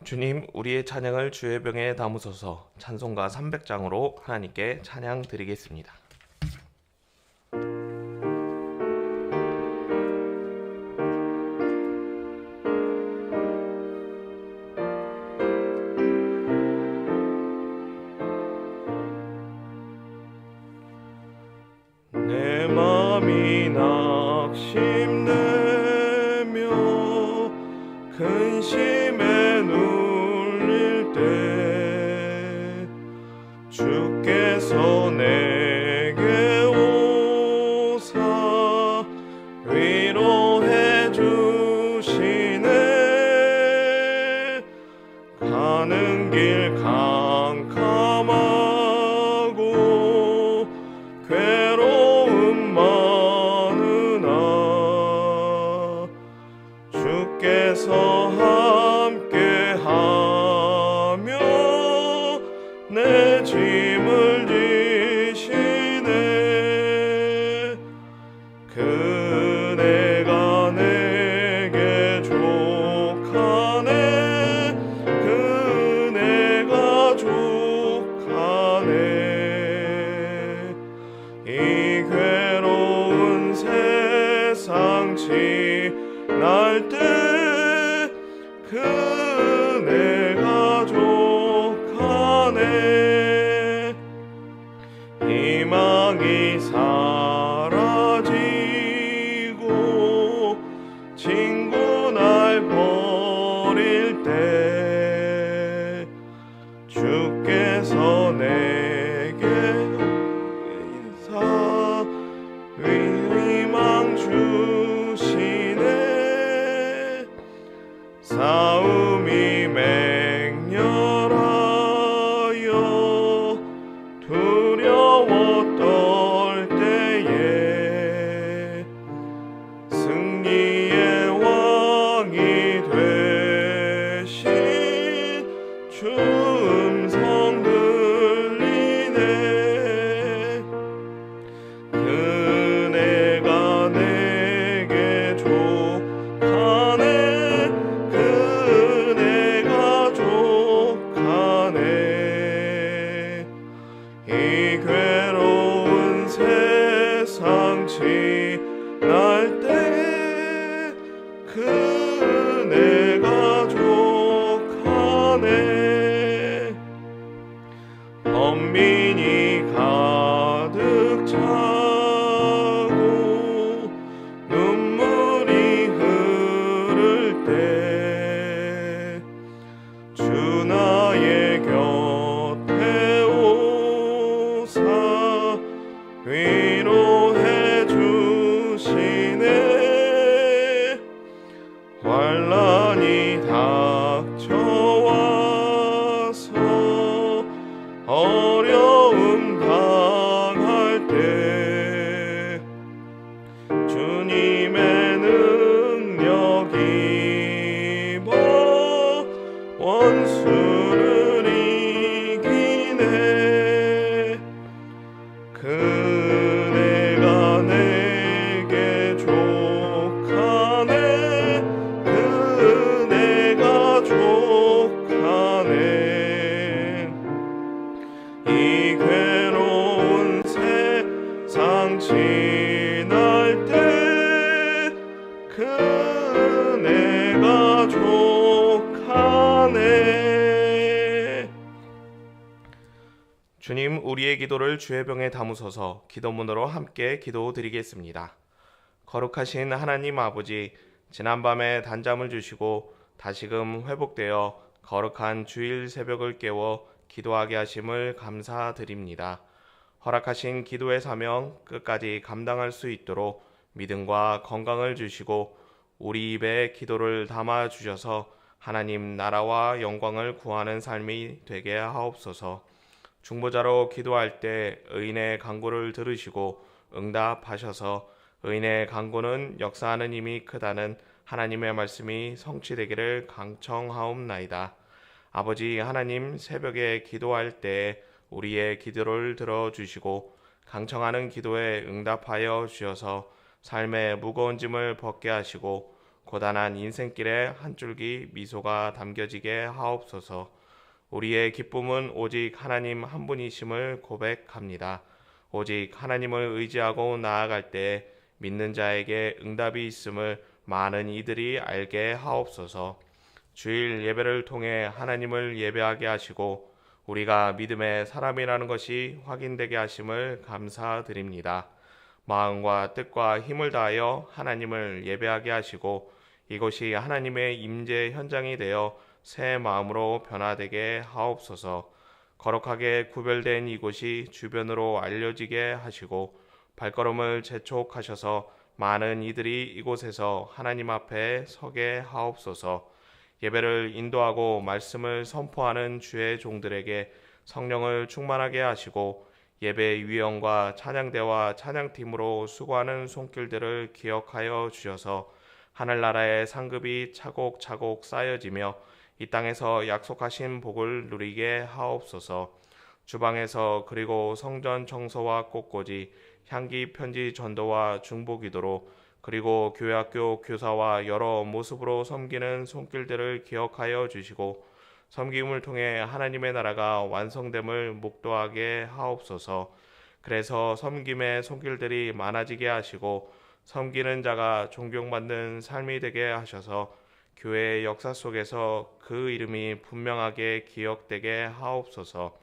주님, 우리의 찬양을 주의 병에 담으소서. 찬송가 300장으로 하나님께 찬양 드리겠습니다. 내 맘이 낙심되며 근심에 눌릴 때 주께서 내게 오사 위로해 주시네. 가는 길 캄캄하고 괴로움 많으나 주께서 함께하며 내 짐을 지시네. 그네가 내게 족하네. 그네가 족하네. 이 괴로운 세상 지날 때 그네가 족하네. 희망이 사라지고 친구 날 버릴 때 주께서 내게 희망 주시네. 싸움이 맹렬하여 두려워 떨 때에 승리의 왕이 되신 주 음성 들리네. 그네가 내게 족하네. 그네가 족하네. 이 괴로운 세상 지날 때 그네가 족하네. 번민이 가득 차고 눈물이 흐를 때 주 나의 곁에 오사 위로해 주시네. 환난이 닥쳐와서 어려움 당할 때 주님의 능력 입어 원수를 이기네. 그네가 내게 족하네. 그네가 족하네. 이 괴로운 세상 지날 때 그네가 족하네. 주님, 우리의 기도를 주의 병에 담으소서. 기도문으로 함께 기도드리겠습니다. 거룩하신 하나님 아버지, 지난밤에 단잠을 주시고 다시금 회복되어 거룩한 주일 새벽을 깨워 기도하게 하심을 감사드립니다. 허락하신 기도의 사명 끝까지 감당할 수 있도록 믿음과 건강을 주시고 우리 입에 기도를 담아 주셔서 하나님 나라와 영광을 구하는 삶이 되게 하옵소서. 중보자로 기도할 때 의인의 간구를 들으시고 응답하셔서 의인의 간구는 역사하는 힘이 크다는 하나님의 말씀이 성취되기를 강청하옵나이다. 아버지 하나님, 새벽에 기도할 때 우리의 기도를 들어주시고 강청하는 기도에 응답하여 주셔서 삶의 무거운 짐을 벗게 하시고 고단한 인생길에 한 줄기 미소가 담겨지게 하옵소서. 우리의 기쁨은 오직 하나님 한 분이심을 고백합니다. 오직 하나님을 의지하고 나아갈 때 믿는 자에게 응답이 있음을 많은 이들이 알게 하옵소서. 주일 예배를 통해 하나님을 예배하게 하시고 우리가 믿음의 사람이라는 것이 확인되게 하심을 감사드립니다. 마음과 뜻과 힘을 다하여 하나님을 예배하게 하시고 이곳이 하나님의 임재 현장이 되어 새 마음으로 변화되게 하옵소서. 거룩하게 구별된 이곳이 주변으로 알려지게 하시고 발걸음을 재촉하셔서 많은 이들이 이곳에서 하나님 앞에 서게 하옵소서. 예배를 인도하고 말씀을 선포하는 주의 종들에게 성령을 충만하게 하시고 예배의 위엄과 찬양대와 찬양팀으로 수고하는 손길들을 기억하여 주셔서 하늘나라의 상급이 차곡차곡 쌓여지며 이 땅에서 약속하신 복을 누리게 하옵소서. 주방에서 그리고 성전 청소와 꽃꽂이, 향기 편지 전도와 중보기도로 그리고 교회학교 교사와 여러 모습으로 섬기는 손길들을 기억하여 주시고 섬김을 통해 하나님의 나라가 완성됨을 목도하게 하옵소서. 그래서 섬김의 손길들이 많아지게 하시고 섬기는 자가 존경받는 삶이 되게 하셔서 교회의 역사 속에서 그 이름이 분명하게 기억되게 하옵소서.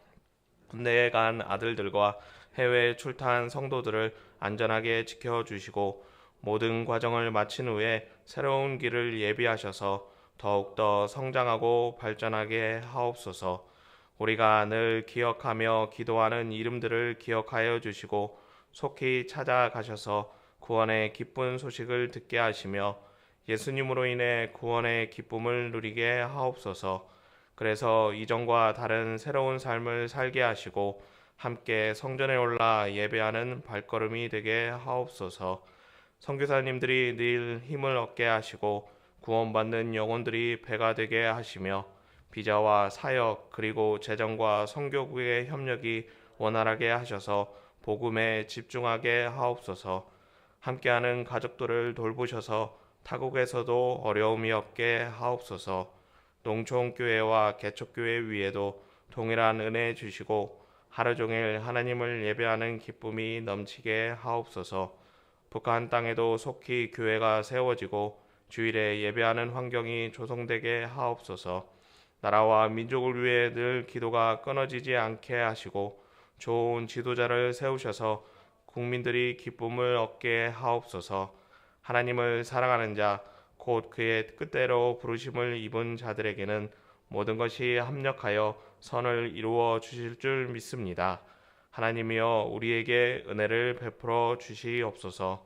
군대에 간 아들들과 해외 출타한 성도들을 안전하게 지켜주시고 모든 과정을 마친 후에 새로운 길을 예비하셔서 더욱더 성장하고 발전하게 하옵소서. 우리가 늘 기억하며 기도하는 이름들을 기억하여 주시고 속히 찾아가셔서 구원의 기쁜 소식을 듣게 하시며 예수님으로 인해 구원의 기쁨을 누리게 하옵소서. 그래서 이전과 다른 새로운 삶을 살게 하시고 함께 성전에 올라 예배하는 발걸음이 되게 하옵소서. 선교사님들이 늘 힘을 얻게 하시고 구원받는 영혼들이 배가 되게 하시며 비자와 사역 그리고 재정과 선교국의 협력이 원활하게 하셔서 복음에 집중하게 하옵소서. 함께하는 가족들을 돌보셔서 타국에서도 어려움이 없게 하옵소서. 농촌교회와 개척교회 위에도 동일한 은혜 주시고 하루 종일 하나님을 예배하는 기쁨이 넘치게 하옵소서. 북한 땅에도 속히 교회가 세워지고 주일에 예배하는 환경이 조성되게 하옵소서. 나라와 민족을 위해 늘 기도가 끊어지지 않게 하시고 좋은 지도자를 세우셔서 국민들이 기쁨을 얻게 하옵소서. 하나님을 사랑하는 자, 곧 그의 뜻대로 부르심을 입은 자들에게는 모든 것이 합력하여 선을 이루어 주실 줄 믿습니다. 하나님이여 우리에게 은혜를 베풀어 주시옵소서.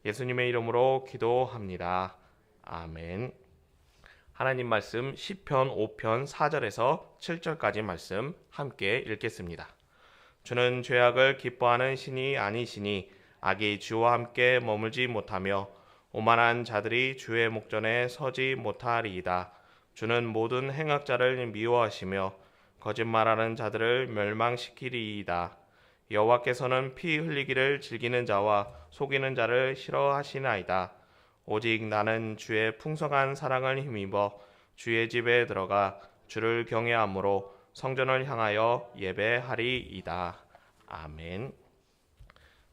예수님의 이름으로 기도합니다. 아멘. 하나님 말씀 시편 5편 4절에서 7절까지 말씀 함께 읽겠습니다. 주는 죄악을 기뻐하는 신이 아니시니 악이 주와 함께 머물지 못하며 오만한 자들이 주의 목전에 서지 못하리이다. 주는 모든 행악자를 미워하시며 거짓말하는 자들을 멸망시키리이다. 여호와께서는 피 흘리기를 즐기는 자와 속이는 자를 싫어하시나이다. 오직 나는 주의 풍성한 사랑을 힘입어 주의 집에 들어가 주를 경외함으로 성전을 향하여 예배하리이다. 아멘.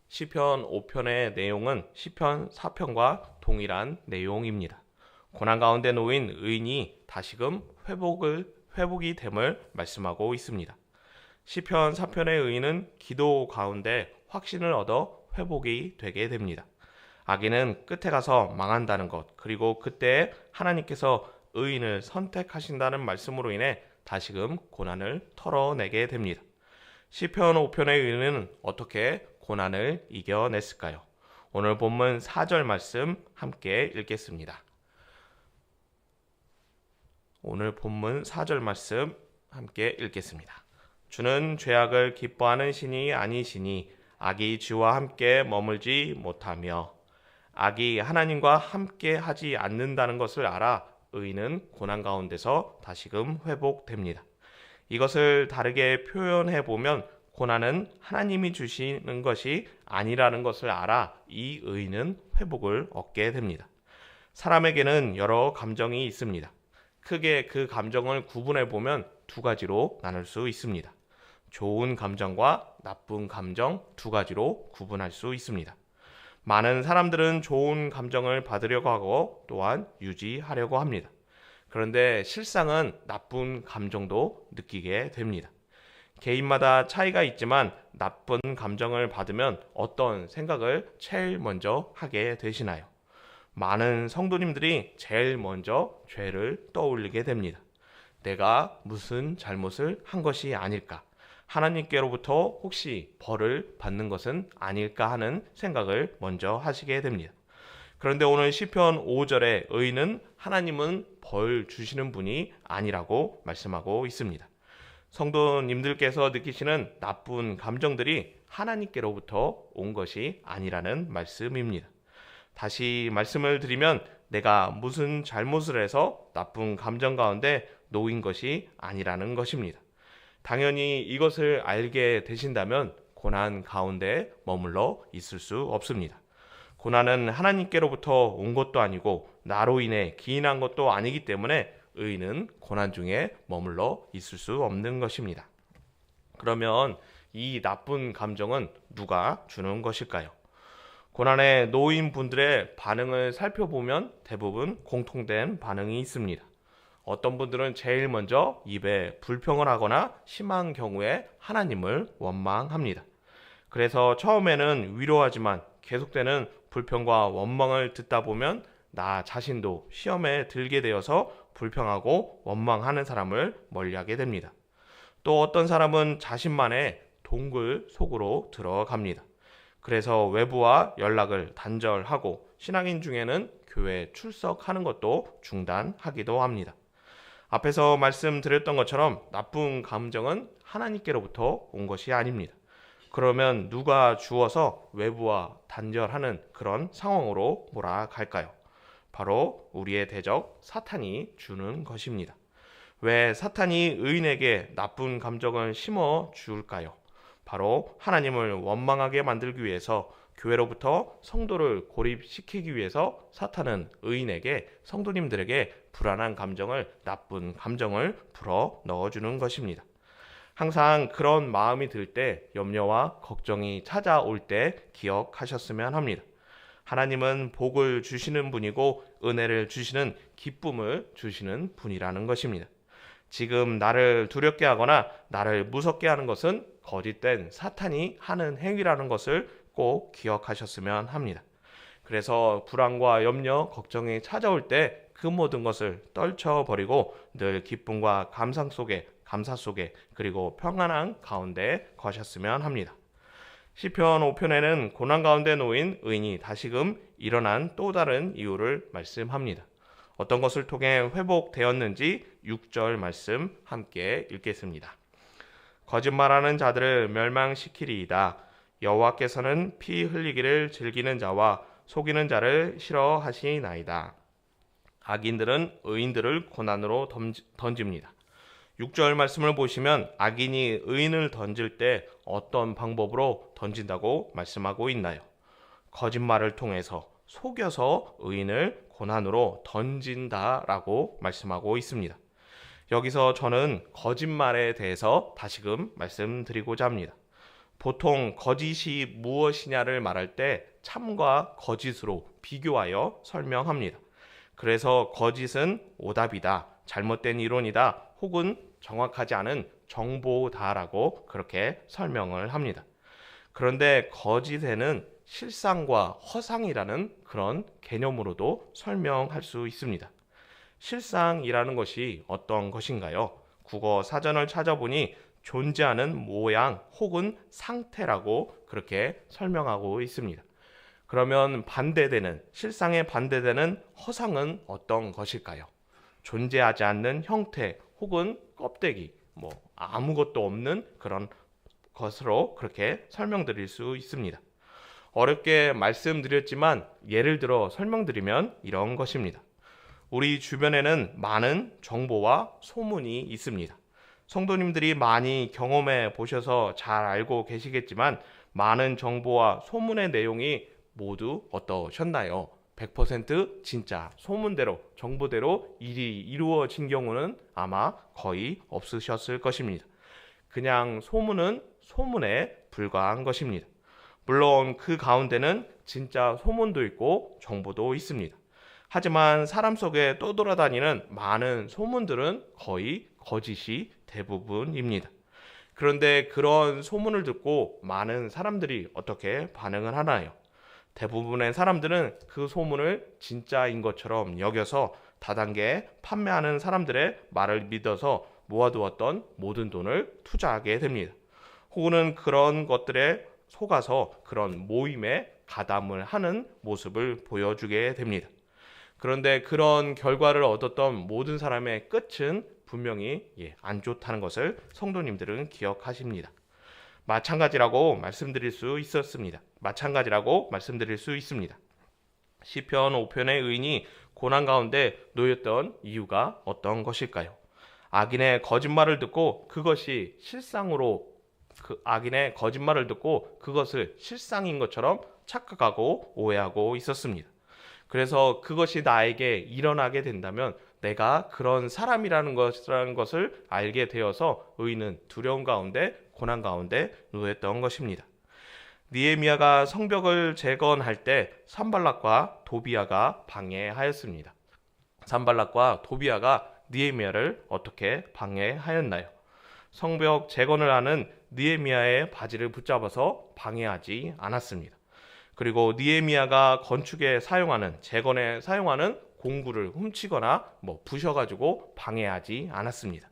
시편 5편의 내용은 시편 4편과 동일한 내용입니다. 고난 가운데 놓인 의인이 다시금 회복이 됨을 말씀하고 있습니다. 시편 4편의 의인은 기도 가운데 확신을 얻어 회복이 되게 됩니다. 악인은 끝에 가서 망한다는 것, 그리고 그때 하나님께서 의인을 선택하신다는 말씀으로 인해 다시금 고난을 털어내게 됩니다. 시편 5편의 의인은 어떻게 고난을 이겨냈을까요? 오늘 본문 4절 말씀 함께 읽겠습니다. 오늘 본문 4절 말씀 함께 읽겠습니다. 주는 죄악을 기뻐하는 신이 아니시니 악이 주와 함께 머물지 못하며. 악이 하나님과 함께 하지 않는다는 것을 알아 의인은 고난 가운데서 다시금 회복됩니다. 이것을 다르게 표현해 보면 고난은 하나님이 주시는 것이 아니라는 것을 알아 이 의인은 회복을 얻게 됩니다. 사람에게는 여러 감정이 있습니다. 크게 그 감정을 구분해 보면 두 가지로 나눌 수 있습니다. 좋은 감정과 나쁜 감정 두 가지로 구분할 수 있습니다. 많은 사람들은 좋은 감정을 받으려고 하고 또한 유지하려고 합니다. 그런데 실상은 나쁜 감정도 느끼게 됩니다. 개인마다 차이가 있지만 나쁜 감정을 받으면 어떤 생각을 제일 먼저 하게 되시나요? 많은 성도님들이 제일 먼저 죄를 떠올리게 됩니다. 내가 무슨 잘못을 한 것이 아닐까? 하나님께로부터 혹시 벌을 받는 것은 아닐까 하는 생각을 먼저 하시게 됩니다. 그런데 오늘 시편 5절에 의인은 하나님은 벌 주시는 분이 아니라고 말씀하고 있습니다. 성도님들께서 느끼시는 나쁜 감정들이 하나님께로부터 온 것이 아니라는 말씀입니다. 다시 말씀을 드리면 내가 무슨 잘못을 해서 나쁜 감정 가운데 놓인 것이 아니라는 것입니다. 당연히 이것을 알게 되신다면 고난 가운데 머물러 있을 수 없습니다. 고난은 하나님께로부터 온 것도 아니고 나로 인해 기인한 것도 아니기 때문에 의인은 고난 중에 머물러 있을 수 없는 것입니다. 그러면 이 나쁜 감정은 누가 주는 것일까요? 고난에 놓인 분들의 반응을 살펴보면 대부분 공통된 반응이 있습니다. 어떤 분들은 제일 먼저 입에 불평을 하거나 심한 경우에 하나님을 원망합니다. 그래서 처음에는 위로하지만 계속되는 불평과 원망을 듣다 보면 나 자신도 시험에 들게 되어서 불평하고 원망하는 사람을 멀리하게 됩니다. 또 어떤 사람은 자신만의 동굴 속으로 들어갑니다. 그래서 외부와 연락을 단절하고 신앙인 중에는 교회 출석하는 것도 중단하기도 합니다. 앞에서 말씀드렸던 것처럼 나쁜 감정은 하나님께로부터 온 것이 아닙니다. 그러면 누가 주어서 외부와 단절하는 그런 상황으로 몰아갈까요? 바로 우리의 대적 사탄이 주는 것입니다. 왜 사탄이 의인에게 나쁜 감정을 심어 줄까요? 바로 하나님을 원망하게 만들기 위해서 교회로부터 성도를 고립시키기 위해서 사탄은 의인에게 성도님들에게 불안한 감정을 나쁜 감정을 불어 넣어주는 것입니다. 항상 그런 마음이 들 때 염려와 걱정이 찾아올 때 기억하셨으면 합니다. 하나님은 복을 주시는 분이고 은혜를 주시는 기쁨을 주시는 분이라는 것입니다. 지금 나를 두렵게 하거나 나를 무섭게 하는 것은 거짓된 사탄이 하는 행위라는 것을 꼭 기억하셨으면 합니다. 그래서 불안과 염려, 걱정이 찾아올 때 그 모든 것을 떨쳐버리고 늘 기쁨과 감사 속에 그리고 평안한 가운데 거셨으면 합니다. 시편 5편에는 고난 가운데 놓인 의인이 다시금 일어난 또 다른 이유를 말씀합니다. 어떤 것을 통해 회복되었는지 6절 말씀 함께 읽겠습니다. 거짓말하는 자들을 멸망시키리이다. 여호와께서는 피 흘리기를 즐기는 자와 속이는 자를 싫어하시나이다. 악인들은 의인들을 고난으로 던집니다. 6절 말씀을 보시면 악인이 의인을 던질 때 어떤 방법으로 던진다고 말씀하고 있나요? 거짓말을 통해서 속여서 의인을 고난으로 던진다라고 말씀하고 있습니다. 여기서 저는 거짓말에 대해서 다시금 말씀드리고자 합니다. 보통 거짓이 무엇이냐를 말할 때 참과 거짓으로 비교하여 설명합니다. 그래서 거짓은 오답이다, 잘못된 이론이다, 혹은 정확하지 않은 정보다라고 그렇게 설명을 합니다. 그런데 거짓에는 실상과 허상이라는 그런 개념으로도 설명할 수 있습니다. 실상이라는 것이 어떤 것인가요? 국어 사전을 찾아보니 존재하는 모양 혹은 상태라고 그렇게 설명하고 있습니다. 그러면 반대되는, 실상에 반대되는 허상은 어떤 것일까요? 존재하지 않는 형태 혹은 껍데기, 아무것도 없는 그런 것으로 그렇게 설명드릴 수 있습니다. 어렵게 말씀드렸지만 예를 들어 설명드리면 이런 것입니다. 우리 주변에는 많은 정보와 소문이 있습니다. 성도님들이 많이 경험해 보셔서 잘 알고 계시겠지만 많은 정보와 소문의 내용이 모두 어떠셨나요? 100% 진짜 소문대로 정보대로 일이 이루어진 경우는 아마 거의 없으셨을 것입니다. 그냥 소문은 소문에 불과한 것입니다. 물론 그 가운데는 진짜 소문도 있고 정보도 있습니다. 하지만 사람 속에 떠돌아다니는 많은 소문들은 거의 거짓이 대부분입니다. 그런데 그런 소문을 듣고 많은 사람들이 어떻게 반응을 하나요? 대부분의 사람들은 그 소문을 진짜인 것처럼 여겨서 다단계 판매하는 사람들의 말을 믿어서 모아두었던 모든 돈을 투자하게 됩니다. 혹은 그런 것들에 속아서 그런 모임에 가담을 하는 모습을 보여주게 됩니다. 그런데 그런 결과를 얻었던 모든 사람의 끝은 분명히 안 좋다는 것을 성도님들은 기억하십니다. 마찬가지라고 말씀드릴 수 있습니다. 시편 5편의 의인이 고난 가운데 놓였던 이유가 어떤 것일까요? 악인의 거짓말을 듣고 그것을 실상인 것처럼 착각하고 오해하고 있었습니다. 그래서 그것이 나에게 일어나게 된다면 내가 그런 사람이라는 것을 알게 되어서 의인은 두려움 가운데 고난 가운데 놓였던 것입니다. 느헤미야가 성벽을 재건할 때 산발락과 도비아가 방해하였습니다. 산발락과 도비아가 느헤미야를 어떻게 방해하였나요? 성벽 재건을 하는 느헤미야의 바지를 붙잡아서 방해하지 않았습니다. 그리고 느헤미야가 건축에 사용하는 재건에 사용하는 공구를 훔치거나 부셔가지고 방해하지 않았습니다.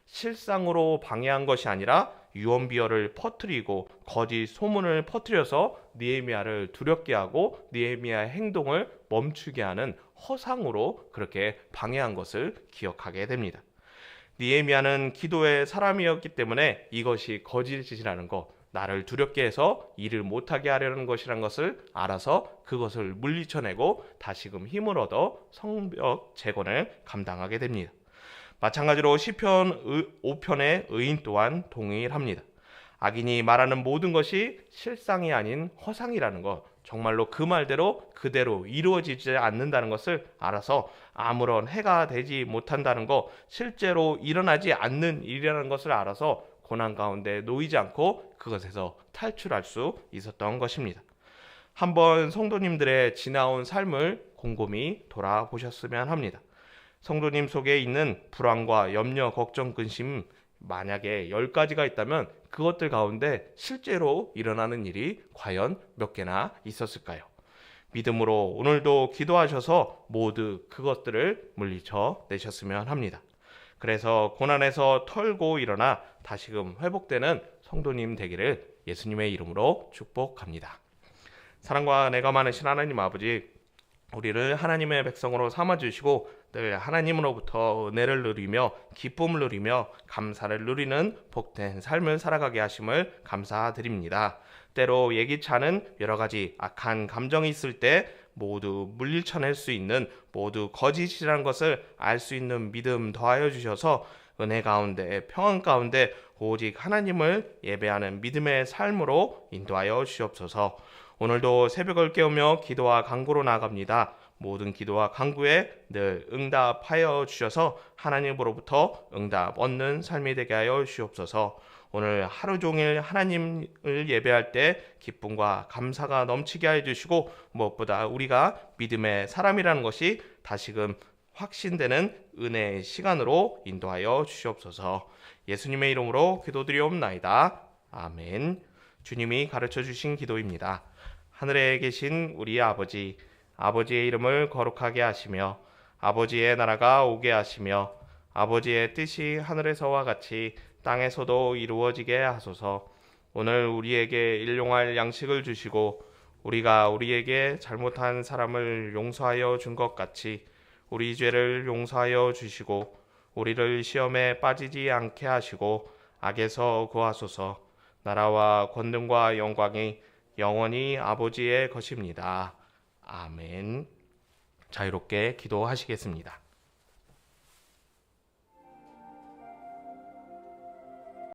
실상으로 방해한 것이 아니라 유언비어를 퍼뜨리고 거짓 소문을 퍼뜨려서 느헤미야를 두렵게 하고 느헤미야의 행동을 멈추게 하는 허상으로 그렇게 방해한 것을 기억하게 됩니다. 느헤미야는 기도의 사람이었기 때문에 이것이 거짓이라는 것, 나를 두렵게 해서 일을 못하게 하려는 것이라는 것을 알아서 그것을 물리쳐내고 다시금 힘을 얻어 성벽 재건을 감당하게 됩니다. 마찬가지로 시편 5편의 의인 또한 동일합니다. 악인이 말하는 모든 것이 실상이 아닌 허상이라는 것, 정말로 그 말대로 그대로 이루어지지 않는다는 것을 알아서 아무런 해가 되지 못한다는 것, 실제로 일어나지 않는 일이라는 것을 알아서 고난 가운데 놓이지 않고 그것에서 탈출할 수 있었던 것입니다. 한번 성도님들의 지나온 삶을 곰곰이 돌아보셨으면 합니다. 성도님 속에 있는 불안과 염려, 걱정, 근심 만약에 10가지가 있다면 그것들 가운데 실제로 일어나는 일이 과연 몇 개나 있었을까요? 믿음으로 오늘도 기도하셔서 모두 그것들을 물리쳐 내셨으면 합니다. 그래서 고난에서 털고 일어나 다시금 회복되는 성도님 되기를 예수님의 이름으로 축복합니다. 사랑과 내가 많으신 하나님 아버지, 우리를 하나님의 백성으로 삼아주시고 늘 하나님으로부터 은혜를 누리며 기쁨을 누리며 감사를 누리는 복된 삶을 살아가게 하심을 감사드립니다. 때로 예기치 않은 여러 가지 악한 감정이 있을 때 모두 물리쳐낼 수 있는, 모두 거짓이라는 것을 알 수 있는 믿음 더하여 주셔서 은혜 가운데 평안 가운데 오직 하나님을 예배하는 믿음의 삶으로 인도하여 주시옵소서. 오늘도 새벽을 깨우며 기도와 간구로 나아갑니다. 모든 기도와 간구에 늘 응답하여 주셔서 하나님으로부터 응답 얻는 삶이 되게 하여 주시옵소서. 오늘 하루 종일 하나님을 예배할 때 기쁨과 감사가 넘치게 하여 주시고 무엇보다 우리가 믿음의 사람이라는 것이 다시금 확신되는 은혜의 시간으로 인도하여 주시옵소서. 예수님의 이름으로 기도드리옵나이다. 아멘. 주님이 가르쳐 주신 기도입니다. 하늘에 계신 우리 아버지, 아버지의 이름을 거룩하게 하시며 아버지의 나라가 오게 하시며 아버지의 뜻이 하늘에서와 같이 땅에서도 이루어지게 하소서. 오늘 우리에게 일용할 양식을 주시고 우리가 우리에게 잘못한 사람을 용서하여 준 것 같이 우리 죄를 용서하여 주시고 우리를 시험에 빠지지 않게 하시고 악에서 구하소서. 나라와 권능과 영광이 영원히 아버지의 것입니다. 아멘. 자유롭게 기도하시겠습니다.